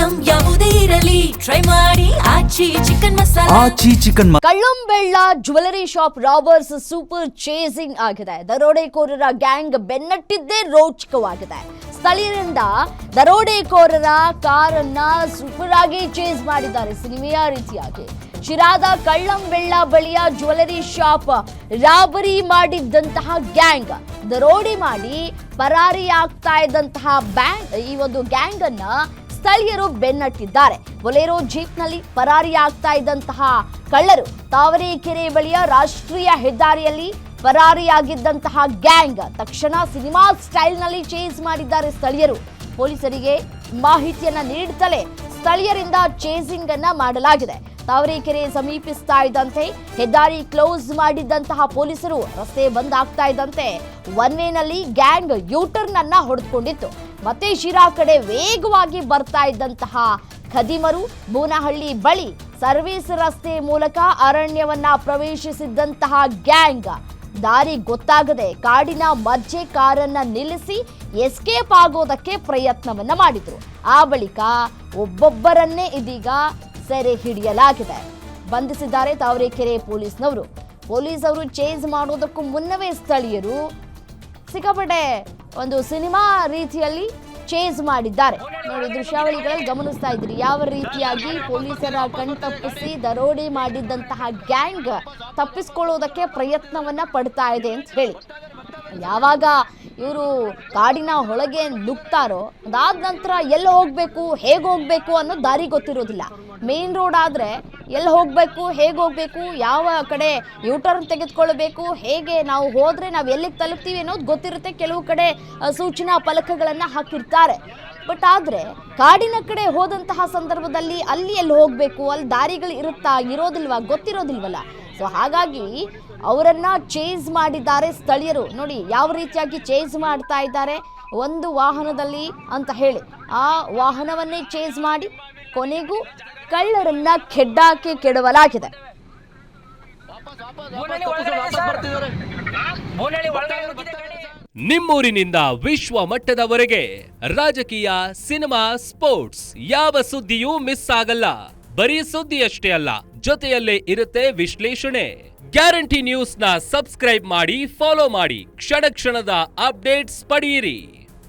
Item ಯಾವುದೇ ಇರಲಿ try ಮಾಡಿ Aachi chicken masala. Kallambella jewellery shop robbers super chasing ಆಗಿದೆ. ದರೋಡೆಕೋರರ ಗ್ಯಾಂಗ್ ಬೆನ್ನಟ್ಟಿದ್ದೇ ರೋಚಕವಾಗಿದೆ. ಸ್ಥಳೀಯರಿಂದ ದರೋಡೆಕೋರರ ಕಾರನ್ನ ಸೂಪರ್ ಆಗಿ ಚೇಸ್ ಮಾಡಿದ್ದಾರೆ ಸಿನಿಮೆಯ ರೀತಿಯಾಗಿ. ಶಿರಾದ ಕಳ್ಳಂಬೆಳ್ಳ ಬಳಿಯ ಜ್ಯುವೆಲರಿ ಶಾಪ್ ರಾಬರಿ ಮಾಡಿದ್ದಂತಹ ಗ್ಯಾಂಗ್ ದರೋಡೆ ಮಾಡಿ ಪರಾರಿಯಾಗ್ತಾ ಇದ್ದಂತಹ ಈ ಒಂದು ಗ್ಯಾಂಗ್ ಅನ್ನ ಸ್ಥಳೀಯರು ಬೆನ್ನಟ್ಟಿದ್ದಾರೆ. ಬೊಲೆರೋ ಜೀಪ್ನಲ್ಲಿ ಪರಾರಿಯಾಗ್ತಾ ಇದ್ದಂತಹ ಕಳ್ಳರು ತಾವರೆಕೆರೆ ಬಳಿಯ ರಾಷ್ಟ್ರೀಯ ಹೆದ್ದಾರಿಯಲ್ಲಿ ಪರಾರಿಯಾಗಿದ್ದಂತಹ ಗ್ಯಾಂಗ್ ತಕ್ಷಣ ಸಿನಿಮಾ ಸ್ಟೈಲ್ನಲ್ಲಿ ಚೇಸ್ ಮಾಡಿದ್ದಾರೆ ಸ್ಥಳೀಯರು. ಪೊಲೀಸರಿಗೆ ಮಾಹಿತಿಯನ್ನ ನೀಡುತ್ತಲೇ ಸ್ಥಳೀಯರಿಂದ ಚೇಸಿಂಗ್ ಅನ್ನ ಮಾಡಲಾಗಿದೆ. ತಾವರೆಕೆರೆ ಸಮೀಪಿಸ್ತಾ ಇದ್ದಂತೆ ಹೆದ್ದಾರಿ ಕ್ಲೋಸ್ ಮಾಡಿದ್ದಂತಹ ಪೊಲೀಸರು ರಸ್ತೆ ಬಂದ್ ಆಗ್ತಾ ಇದ್ದಂತೆ ಒನ್ ವೇನಲ್ಲಿ ಗ್ಯಾಂಗ್ ಯೂಟರ್ನ್ ಅನ್ನ ಹೊಡೆದುಕೊಂಡಿತ್ತು. ಮತ್ತೆ ಶಿರಾ ಕಡೆ ವೇಗವಾಗಿ ಬರ್ತಾ ಇದ್ದಂತಹ ಖದೀಮರು ಬೂನಹಳ್ಳಿ ಬಳಿ ಸರ್ವಿಸ್ ರಸ್ತೆ ಮೂಲಕ ಅರಣ್ಯವನ್ನ ಪ್ರವೇಶಿಸಿದ್ದಂತಹ ಗ್ಯಾಂಗ್ ದಾರಿ ಗೊತ್ತಾಗದೆ ಕಾಡಿನ ಮಧ್ಯೆ ಕಾರನ್ನ ನಿಲ್ಲಿಸಿ ಎಸ್ಕೇಪ್ ಆಗೋದಕ್ಕೆ ಪ್ರಯತ್ನವನ್ನ ಮಾಡಿದ್ರು. ಆ ಬಳಿಕ ಒಬ್ಬೊಬ್ಬರನ್ನೇ ಇದೀಗ ಸೆರೆ ಹಿಡಿಯಲಾಗಿದೆ. ಬಂಧಿಸಿದ್ದಾರೆ ತಾವರೆಕೆರೆ ಪೊಲೀಸರು ಚೇಸ್ ಮಾಡೋದಕ್ಕೂ ಮುನ್ನವೇ ಸ್ಥಳೀಯರು ಸಿಕ್ಕಾಪಟ್ಟೆ ಒಂದು ಸಿನಿಮಾ ರೀತಿಯಲ್ಲಿ ಚೇಸ್ ಮಾಡಿದ್ದಾರೆ. ನೋಡಿ, ದೃಶ್ಯಾವಳಿಗಳಲ್ಲಿ ಗಮನಿಸ್ತಾ ಇದ್ರಿ ಯಾವ ರೀತಿಯಾಗಿ ಪೊಲೀಸರ ಕಣ್ತಪ್ಪಿಸಿ ದರೋಡೆ ಮಾಡಿದ್ದಂತಹ ಗ್ಯಾಂಗ್ ತಪ್ಪಿಸ್ಕೊಳ್ಳೋದಕ್ಕೆ ಪ್ರಯತ್ನವನ್ನ ಪಡ್ತಾ ಇದೆ ಅಂತ ಹೇಳಿ. ಯಾವಾಗ ಇವರು ಕಾಡಿನ ಒಳಗೆ ನುಗ್ತಾರೋ ಅದಾದ ನಂತರ ಎಲ್ಲಿ ಹೋಗ್ಬೇಕು ಹೇಗೆ ಹೋಗ್ಬೇಕು ಅನ್ನೋ ದಾರಿ ಗೊತ್ತಿರೋದಿಲ್ಲ. ಮೇನ್ ರೋಡ್ ಆದ್ರೆ ಎಲ್ಲಿ ಹೋಗ್ಬೇಕು ಹೇಗೆ ಹೋಗ್ಬೇಕು ಯಾವ ಕಡೆ ಯೂಟರ್ನ್ ತೆಗೆದುಕೊಳ್ಬೇಕು ಹೇಗೆ ನಾವು ಹೋದ್ರೆ ನಾವು ಎಲ್ಲಿಗೆ ತಲುಪ್ತೀವಿ ಅನ್ನೋದು ಗೊತ್ತಿರುತ್ತೆ. ಕೆಲವು ಕಡೆ ಸೂಚನಾ ಫಲಕಗಳನ್ನ ಹಾಕಿರ್ತಾರೆ. ಬಟ್ ಆದ್ರೆ ಕಾಡಿನ ಕಡೆ ಹೋದಂತಹ ಸಂದರ್ಭದಲ್ಲಿ ಅಲ್ಲಿ ಎಲ್ಲಿ ಹೋಗ್ಬೇಕು ಅಲ್ಲಿ ದಾರಿಗಳು ಇರೋದಿಲ್ವಾ ಗೊತ್ತಿರೋದಿಲ್ವಲ್ಲ. ಸೊ ಹಾಗಾಗಿ ಅವರನ್ನ ಚೇಸ್ ಮಾಡಿದ್ದಾರೆ ಸ್ಥಳೀಯರು. ನೋಡಿ ಯಾವ ರೀತಿಯಾಗಿ ಚೇಸ್ ಮಾಡ್ತಾ ಇದ್ದಾರೆ. ಒಂದು ವಾಹನದಲ್ಲಿ ಅಂತ ಹೇಳಿ ಆ ವಾಹನವನ್ನೇ ಚೇಸ್ ಮಾಡಿ ಕೊನೆಗೂ ಕಳ್ಳರನ್ನ ಕೆಡವಲಾಗಿದೆ. ನಿಮ್ಮೂರಿನಿಂದ ವಿಶ್ವ ಮಟ್ಟದವರೆಗೆ ರಾಜಕೀಯ, ಸಿನಿಮಾ, ಸ್ಪೋರ್ಟ್ಸ್ ಯಾವ ಸುದ್ದಿಯೂ ಮಿಸ್ ಆಗಲ್ಲ. ಬರೀ ಸುದ್ದಿಯಷ್ಟೇ ಅಲ್ಲ, ಜೊತೆಯಲ್ಲೇ ಇರುತ್ತೆ ವಿಶ್ಲೇಷಣೆ. ಗ್ಯಾರಂಟಿ ನ್ಯೂಸ್ ನ ಸಬ್ಸ್ಕ್ರೈಬ್ ಮಾಡಿ, ಫಾಲೋ ಮಾಡಿ, ಕ್ಷಣ ಕ್ಷಣದ ಅಪ್ಡೇಟ್ಸ್ ಪಡೆಯಿರಿ.